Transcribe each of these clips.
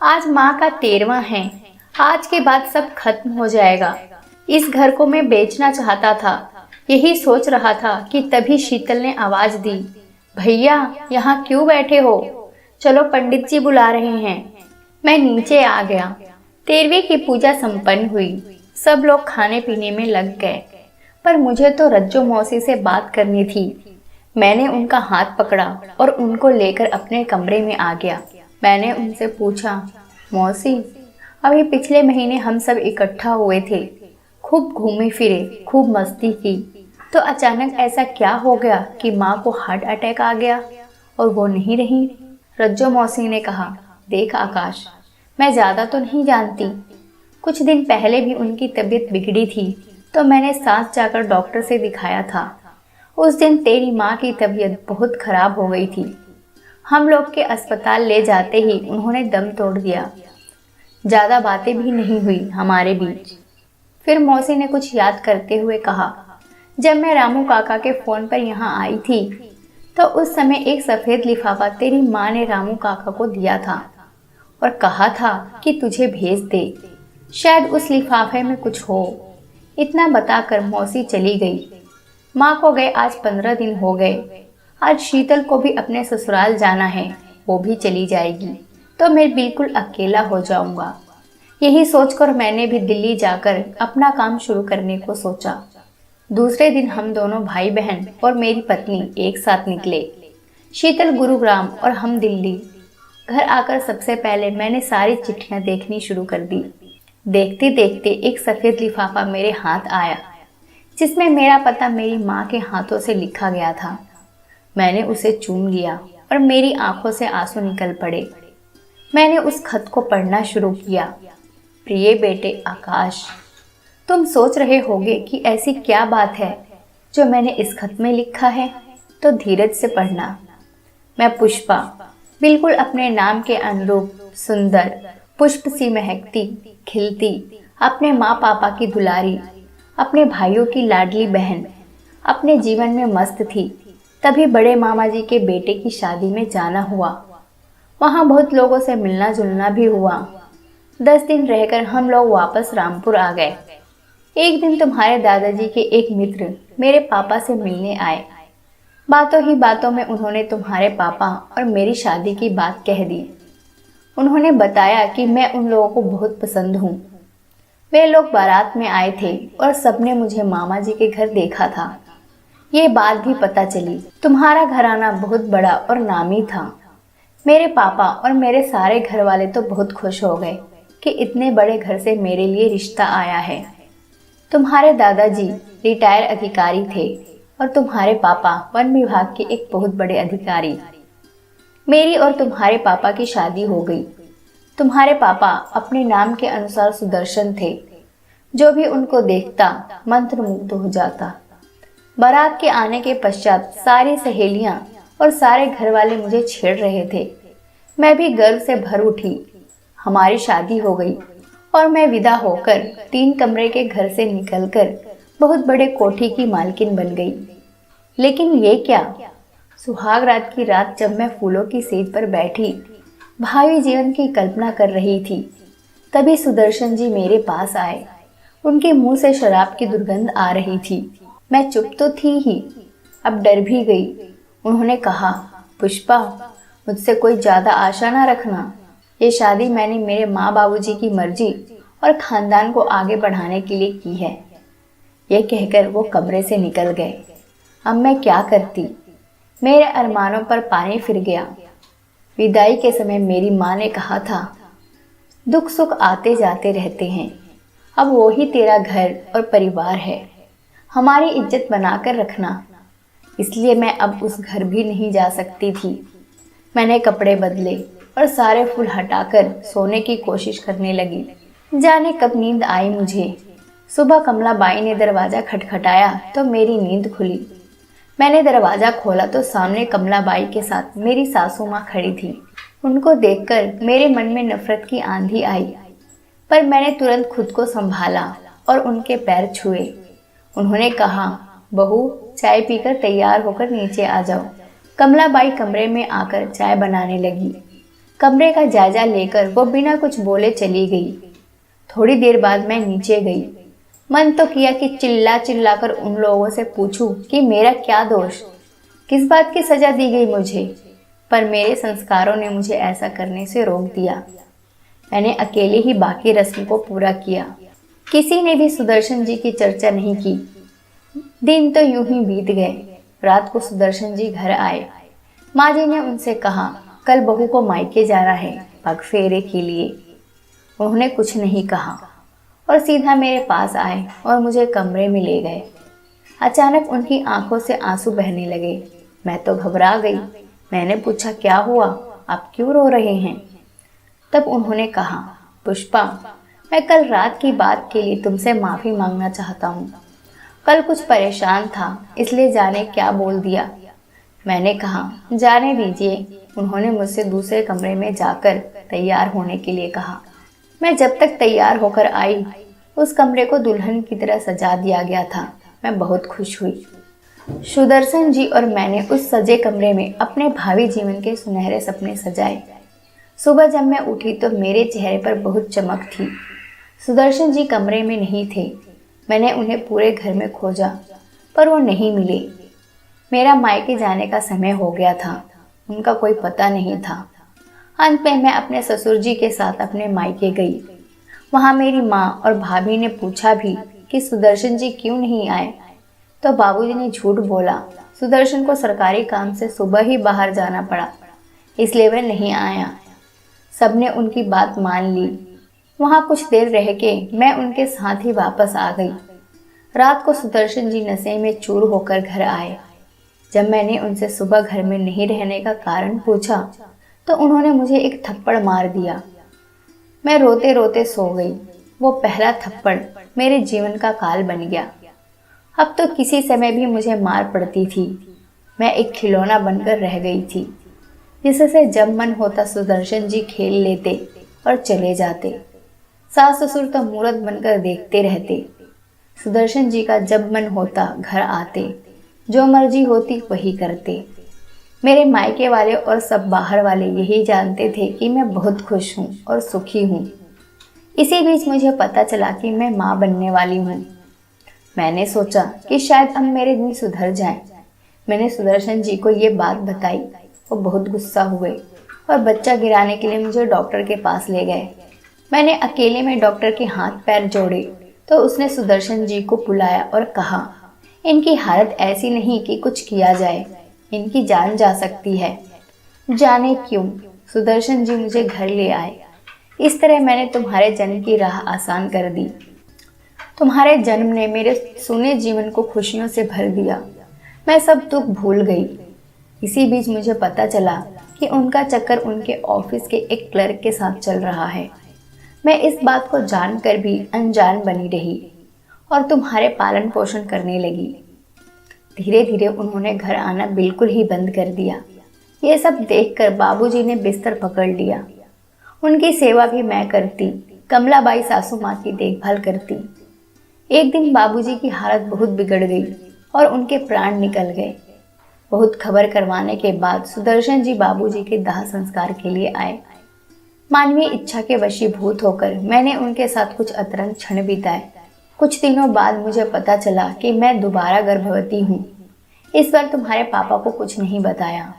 आज माँ का 13वां है। आज के बाद सब खत्म हो जाएगा। इस घर को मैं बेचना चाहता था। यही सोच रहा था कि तभी शीतल ने आवाज दी, भैया यहाँ क्यों बैठे हो? चलो पंडित जी बुला रहे हैं। मैं नीचे आ गया। 13वीं की पूजा संपन्न हुई। सब लोग खाने पीने में लग गए, पर मुझे तो रज्जो मौसी से बात करनी थी। मैंने उनका हाथ पकड़ा और उनको लेकर अपने कमरे में आ गया। मैंने उनसे पूछा, मौसी, अभी पिछले महीने हम सब इकट्ठा हुए थे, खूब घूमे फिरे, खूब मस्ती की, तो अचानक ऐसा क्या हो गया कि माँ को हार्ट अटैक आ गया और वो नहीं रही? रज्जो मौसी ने कहा, देख आकाश, मैं ज़्यादा तो नहीं जानती। कुछ दिन पहले भी उनकी तबीयत बिगड़ी थी, तो मैंने साथ जाकर डॉक्टर से दिखाया था। उस दिन तेरी माँ की तबीयत बहुत खराब हो गई थी। हम लोग के अस्पताल ले जाते ही उन्होंने दम तोड़ दिया। ज़्यादा बातें भी नहीं हुई हमारे बीच। फिर मौसी ने कुछ याद करते हुए कहा, जब मैं रामू काका के फ़ोन पर यहाँ आई थी, तो उस समय एक सफ़ेद लिफाफा तेरी माँ ने रामू काका को दिया था और कहा था कि तुझे भेज दे। शायद उस लिफाफे में कुछ हो। इतना बताकर मौसी चली गई। माँ को गए आज 15 दिन हो गए। आज शीतल को भी अपने ससुराल जाना है, वो भी चली जाएगी, तो मैं बिल्कुल अकेला हो जाऊंगा। यही सोचकर मैंने भी दिल्ली जाकर अपना काम शुरू करने को सोचा। दूसरे दिन हम दोनों भाई बहन और मेरी पत्नी एक साथ निकले। शीतल गुरुग्राम और हम दिल्ली। घर आकर सबसे पहले मैंने सारी चिट्ठियां देखनी शुरू कर दी। देखते देखते एक सफ़ेद लिफाफा मेरे हाथ आया, जिसमें मेरा पता मेरी माँ के हाथों से लिखा गया था। मैंने उसे चूम लिया और मेरी आंखों से आंसू निकल पड़े। मैंने उस खत को पढ़ना शुरू किया। प्रिय बेटे आकाश, तुम सोच रहे होगे कि ऐसी क्या बात है जो मैंने इस खत में लिखा है, तो धीरज से पढ़ना। मैं पुष्पा, बिल्कुल अपने नाम के अनुरूप सुंदर, पुष्प सी महकती, खिलती, अपने माँ पापा की दुलारी, अपने भाइयों की लाडली बहन, अपने जीवन में मस्त थी। तभी बड़े मामा जी के बेटे की शादी में जाना हुआ। वहाँ बहुत लोगों से मिलना जुलना भी हुआ। 10 दिन रहकर हम लोग वापस रामपुर आ गए। एक दिन तुम्हारे दादाजी के एक मित्र मेरे पापा से मिलने आए। बातों ही बातों में उन्होंने तुम्हारे पापा और मेरी शादी की बात कह दी। उन्होंने बताया कि मैं उन लोगों को बहुत पसंद हूँ। वे लोग बारात में आए थे और सबने मुझे मामा जी के घर देखा था। ये बात भी पता चली। तुम्हारा घराना बहुत बड़ा और नामी था। मेरे पापा और मेरे सारे घर वाले तो बहुत खुश हो गए कि इतने बड़े घर से मेरे लिए रिश्ता आया है। तुम्हारे दादाजी रिटायर अधिकारी थे और तुम्हारे पापा वन विभाग के एक बहुत बड़े अधिकारी। मेरी और तुम्हारे पापा की शादी हो गई। तुम्हारे पापा अपने नाम के अनुसार सुदर्शन थे। जो भी उनको देखता मंत्रमुग्ध हो जाता। बारात के आने के पश्चात सारी सहेलियां और सारे घर वाले मुझे छेड़ रहे थे। मैं भी गर्व से भर उठी। हमारी शादी हो गई और मैं विदा होकर 3 कमरे के घर से निकलकर बहुत बड़े कोठी की मालकिन बन गई। लेकिन ये क्या, सुहाग रात की रात जब मैं फूलों की सेज पर बैठी भावी जीवन की कल्पना कर रही थी, तभी सुदर्शन जी मेरे पास आए। उनके मुंह से शराब की दुर्गंध आ रही थी। मैं चुप तो थी ही, अब डर भी गई। उन्होंने कहा, पुष्पा, मुझसे कोई ज्यादा आशा ना रखना। ये शादी मैंने मेरे माँ बाबूजी की मर्जी और खानदान को आगे बढ़ाने के लिए की है। ये कहकर वो कमरे से निकल गए। अब मैं क्या करती? मेरे अरमानों पर पानी फिर गया। विदाई के समय मेरी माँ ने कहा था, दुख सुख आते जाते रहते हैं, अब वो ही तेरा घर और परिवार है, हमारी इज्जत बनाकर रखना। इसलिए मैं अब उस घर भी नहीं जा सकती थी। मैंने कपड़े बदले और सारे फूल हटाकर सोने की कोशिश करने लगी। जाने कब नींद आई मुझे। सुबह कमलाबाई ने दरवाज़ा खटखटाया तो मेरी नींद खुली। मैंने दरवाज़ा खोला तो सामने कमलाबाई के साथ मेरी सासू माँ खड़ी थी। उनको देखकर मेरे मन में नफरत की आंधी आई, पर मैंने तुरंत खुद को संभाला और उनके पैर छुए। उन्होंने कहा, बहू, चाय पीकर तैयार होकर नीचे आ जाओ। कमलाबाई कमरे में आकर चाय बनाने लगी। कमरे का जायजा लेकर वो बिना कुछ बोले चली गई। थोड़ी देर बाद मैं नीचे गई। मन तो किया कि चिल्ला चिल्ला कर उन लोगों से पूछूं कि मेरा क्या दोष, किस बात की सजा दी गई मुझे, पर मेरे संस्कारों ने मुझे ऐसा करने से रोक दिया। मैंने अकेले ही बाकी रस्म को पूरा किया। किसी ने भी सुदर्शन जी की चर्चा नहीं की। दिन तो यूं ही बीत गए। रात को सुदर्शन जी घर आए। माँ जी ने उनसे कहा, कल बहू को मायके जाना है पग फेरे के लिए। उन्होंने कुछ नहीं कहा और सीधा मेरे पास आए और मुझे कमरे में ले गए। अचानक उनकी आंखों से आंसू बहने लगे। मैं तो घबरा गई। मैंने पूछा, क्या हुआ, आप क्यों रो रहे हैं? तब उन्होंने कहा, पुष्पा, मैं कल रात की बात के लिए तुमसे माफ़ी मांगना चाहता हूँ। कल कुछ परेशान था इसलिए जाने क्या बोल दिया। मैंने कहा, जाने दीजिए। उन्होंने मुझसे दूसरे कमरे में जाकर तैयार होने के लिए कहा। मैं जब तक तैयार होकर आई, उस कमरे को दुल्हन की तरह सजा दिया गया था। मैं बहुत खुश हुई। सुदर्शन जी और मैंने उस सजे कमरे में अपने भावी जीवन के सुनहरे सपने सजाए। सुबह जब मैं उठी तो मेरे चेहरे पर बहुत चमक थी। सुदर्शन जी कमरे में नहीं थे। मैंने उन्हें पूरे घर में खोजा पर वो नहीं मिले। मेरा मायके जाने का समय हो गया था। उनका कोई पता नहीं था। अंत में मैं अपने ससुर जी के साथ अपने मायके गई। वहाँ मेरी माँ और भाभी ने पूछा भी कि सुदर्शन जी क्यों नहीं आए, तो बाबूजी ने झूठ बोला। सुदर्शन को सरकारी काम से सुबह ही बाहर जाना पड़ा, इसलिए वह नहीं आया। सबने उनकी बात मान ली। वहाँ कुछ देर रह के मैं उनके साथ ही वापस आ गई। रात को सुदर्शन जी नशे में चूर होकर घर आए। जब मैंने उनसे सुबह घर में नहीं रहने का कारण पूछा तो उन्होंने मुझे एक थप्पड़ मार दिया। मैं रोते रोते सो गई। वो पहला थप्पड़ मेरे जीवन का काल बन गया। अब तो किसी समय भी मुझे मार पड़ती थी। मैं एक खिलौना बनकर रह गई थी, जिससे जब मन होता सुदर्शन जी खेल लेते और चले जाते। सास ससुर तो मूरत बनकर देखते रहते। सुदर्शन जी का जब मन होता घर आते, जो मर्जी होती वही करते। मेरे मायके वाले और सब बाहर वाले यही जानते थे कि मैं बहुत खुश हूँ और सुखी हूँ। इसी बीच मुझे पता चला कि मैं माँ बनने वाली हूँ। मैंने सोचा कि शायद अब मेरे दिन सुधर जाएं। मैंने सुदर्शन जी को ये बात बताई। वो बहुत गुस्सा हुए और बच्चा गिराने के लिए मुझे डॉक्टर के पास ले गए। मैंने अकेले में डॉक्टर के हाथ पैर जोड़े तो उसने सुदर्शन जी को बुलाया और कहा, इनकी हालत ऐसी नहीं कि कुछ किया जाए, इनकी जान जा सकती है। जाने क्यों सुदर्शन जी मुझे घर ले आए। इस तरह मैंने तुम्हारे जन्म की राह आसान कर दी। तुम्हारे जन्म ने मेरे सुने जीवन को खुशियों से भर दिया। मैं सब दुख भूल गई। इसी बीच मुझे पता चला कि उनका चक्कर उनके ऑफिस के एक क्लर्क के साथ चल रहा है। मैं इस बात को जानकर भी अनजान बनी रही और तुम्हारे पालन पोषण करने लगी। धीरे धीरे उन्होंने घर आना बिल्कुल ही बंद कर दिया। ये सब देखकर बाबूजी ने बिस्तर पकड़ लिया। उनकी सेवा भी मैं करती। कमलाबाई सासू माँ की देखभाल करती। एक दिन बाबूजी की हालत बहुत बिगड़ गई और उनके प्राण निकल गए। बहुत खबर करवाने के बाद सुदर्शन जी बाबूजी के दाह संस्कार के लिए आए। मानवीय इच्छा के वशीभूत होकर मैंने उनके साथ कुछ अतरंग क्षण बिताए। कुछ दिनों बाद मुझे पता चला कि मैं दोबारा गर्भवती हूँ। इस बार तुम्हारे पापा को कुछ नहीं बताया।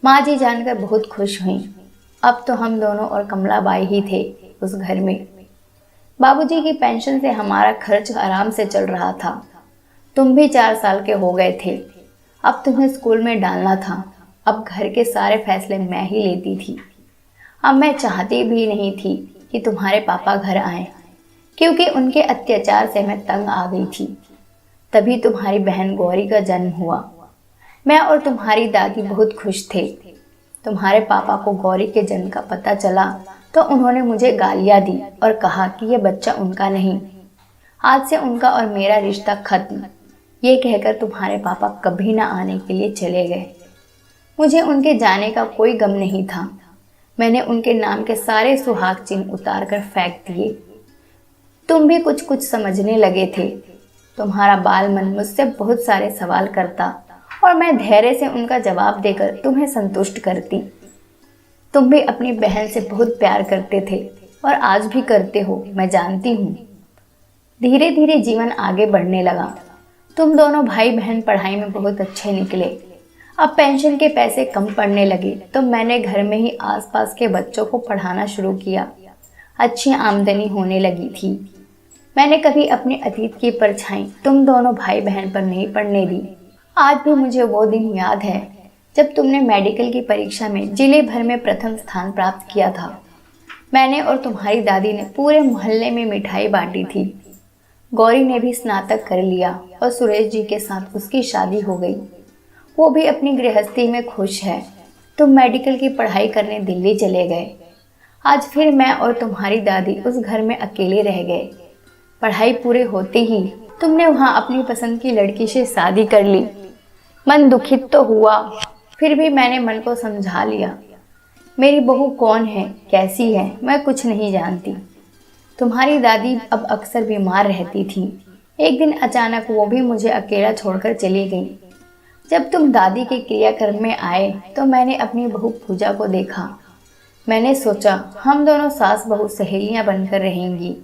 माँ जी जानकर बहुत खुश हुई। अब तो हम दोनों और कमलाबाई ही थे उस घर में। बाबूजी की पेंशन से हमारा खर्च आराम से चल रहा था। तुम भी 4 साल के हो गए थे। अब तुम्हें स्कूल में डालना था। अब घर के सारे फैसले मैं ही लेती थी। अब मैं चाहती भी नहीं थी कि तुम्हारे पापा घर आए, क्योंकि उनके अत्याचार से मैं तंग आ गई थी। तभी तुम्हारी बहन गौरी का जन्म हुआ। मैं और तुम्हारी दादी बहुत खुश थे। तुम्हारे पापा को गौरी के जन्म का पता चला तो उन्होंने मुझे गालियाँ दी और कहा कि यह बच्चा उनका नहीं, आज से उनका और मेरा रिश्ता खत्म। ये कहकर तुम्हारे पापा कभी ना आने के लिए चले गए। मुझे उनके जाने का कोई गम नहीं था। मैंने उनके नाम के सारे सुहाग चिन्ह उतार कर फेंक दिए। तुम भी कुछ कुछ समझने लगे थे। तुम्हारा बाल मन मुझसे बहुत सारे सवाल करता और मैं धैर्य से उनका जवाब देकर तुम्हें संतुष्ट करती। तुम भी अपनी बहन से बहुत प्यार करते थे और आज भी करते हो, मैं जानती हूँ। धीरे धीरे जीवन आगे बढ़ने लगा। तुम दोनों भाई बहन पढ़ाई में बहुत अच्छे निकले। अब पेंशन के पैसे कम पड़ने लगे तो मैंने घर में ही आसपास के बच्चों को पढ़ाना शुरू किया। अच्छी आमदनी होने लगी थी। मैंने कभी अपने अतीत की परछाई तुम दोनों भाई बहन पर नहीं पड़ने दी। आज भी मुझे वो दिन याद है जब तुमने मेडिकल की परीक्षा में जिले भर में प्रथम स्थान प्राप्त किया था। मैंने और तुम्हारी दादी ने पूरे मोहल्ले में मिठाई बांटी थी। गौरी ने भी स्नातक कर लिया और सुरेश जी के साथ उसकी शादी हो गई। वो भी अपनी गृहस्थी में खुश है। तुम मेडिकल की पढ़ाई करने दिल्ली चले गए। आज फिर मैं और तुम्हारी दादी उस घर में अकेले रह गए। पढ़ाई पूरे होते ही तुमने वहाँ अपनी पसंद की लड़की से शादी कर ली। मन दुखित तो हुआ, फिर भी मैंने मन को समझा लिया। मेरी बहू कौन है, कैसी है, मैं कुछ नहीं जानती। तुम्हारी दादी अब अक्सर बीमार रहती थी। एक दिन अचानक वो भी मुझे अकेला छोड़कर चली गई। जब तुम दादी के क्रियाक्रम में आए तो मैंने अपनी बहू पूजा को देखा। मैंने सोचा हम दोनों सास बहू सहेलियां बनकर रहेंगी।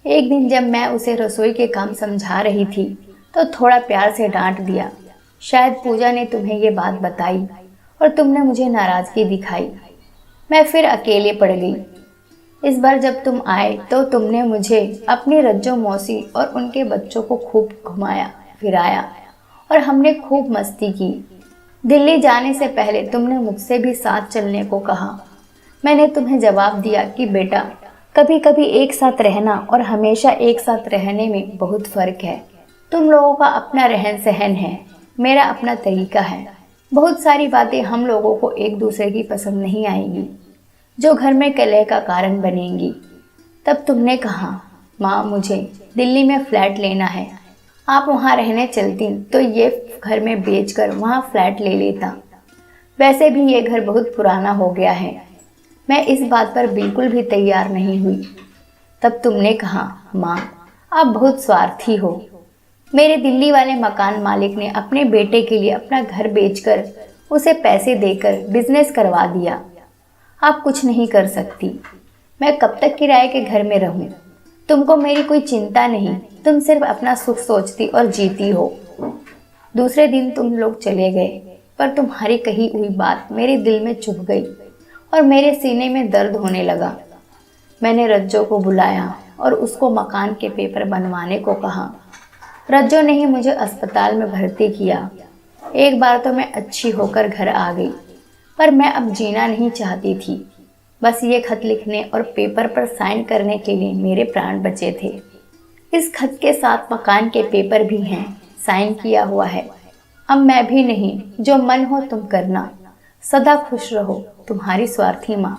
एक दिन जब मैं उसे रसोई के काम समझा रही थी तो थोड़ा प्यार से डांट दिया। शायद पूजा ने तुम्हें ये बात बताई और तुमने मुझे नाराजगी दिखाई। मैं फिर अकेले पड़ गई। इस बार जब तुम आए तो तुमने मुझे अपनी रज्जो मौसी और उनके बच्चों को खूब घुमाया फिराया और हमने खूब मस्ती की। दिल्ली जाने से पहले तुमने मुझसे भी साथ चलने को कहा। मैंने तुम्हें जवाब दिया कि बेटा, कभी कभी एक साथ रहना और हमेशा एक साथ रहने में बहुत फर्क है। तुम लोगों का अपना रहन सहन है, मेरा अपना तरीका है। बहुत सारी बातें हम लोगों को एक दूसरे की पसंद नहीं आएगी, जो घर में कलह का कारण बनेंगी। तब तुमने कहा, माँ मुझे दिल्ली में फ्लैट लेना है, आप वहाँ रहने चलती तो ये घर में बेचकर वहाँ फ्लैट ले लेता। वैसे भी ये घर बहुत पुराना हो गया है। मैं इस बात पर बिल्कुल भी तैयार नहीं हुई। तब तुमने कहा, माँ आप बहुत स्वार्थी हो। मेरे दिल्ली वाले मकान मालिक ने अपने बेटे के लिए अपना घर बेचकर उसे पैसे देकर बिजनेस करवा दिया। आप कुछ नहीं कर सकती। मैं कब तक किराए के घर में रहूं? तुमको मेरी कोई चिंता नहीं, तुम सिर्फ अपना सुख सोचती और जीती हो। दूसरे दिन तुम लोग चले गए, पर तुम्हारी कही हुई बात मेरे दिल में चुभ गई और मेरे सीने में दर्द होने लगा। मैंने रज्जो को बुलाया और उसको मकान के पेपर बनवाने को कहा। रज्जो ने ही मुझे अस्पताल में भर्ती किया। एक बार तो मैं अच्छी होकर घर आ गई, पर मैं अब जीना नहीं चाहती थी। बस ये खत लिखने और पेपर पर साइन करने के लिए मेरे प्राण बचे थे। इस खत के साथ मकान के पेपर भी हैं, साइन किया हुआ है। अब मैं भी नहीं, जो मन हो तुम करना। सदा खुश रहो, तुम्हारी स्वार्थी माँ।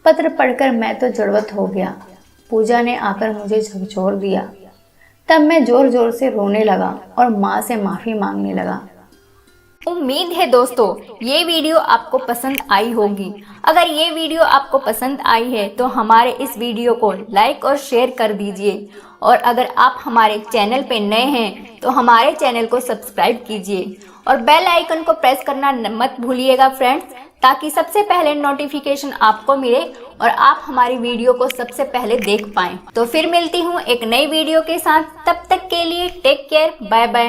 पत्र पढ़कर मैं तो जड़वत हो गया। पूजा ने आकर मुझे झकझोर दिया। तब मैं जोर जोर से रोने लगा और माँ से माफ़ी मांगने लगा। उम्मीद है दोस्तों ये वीडियो आपको पसंद आई होगी। अगर ये वीडियो आपको पसंद आई है तो हमारे इस वीडियो को लाइक और शेयर कर दीजिए। और अगर आप हमारे चैनल पे नए हैं तो हमारे चैनल को सब्सक्राइब कीजिए और बेल आइकन को प्रेस करना मत भूलिएगा फ्रेंड्स, ताकि सबसे पहले नोटिफिकेशन आपको मिले और आप हमारी वीडियो को सबसे पहले देख पाएं। तो फिर मिलती हूँ एक नई वीडियो के साथ। तब तक के लिए टेक केयर, बाय बाय।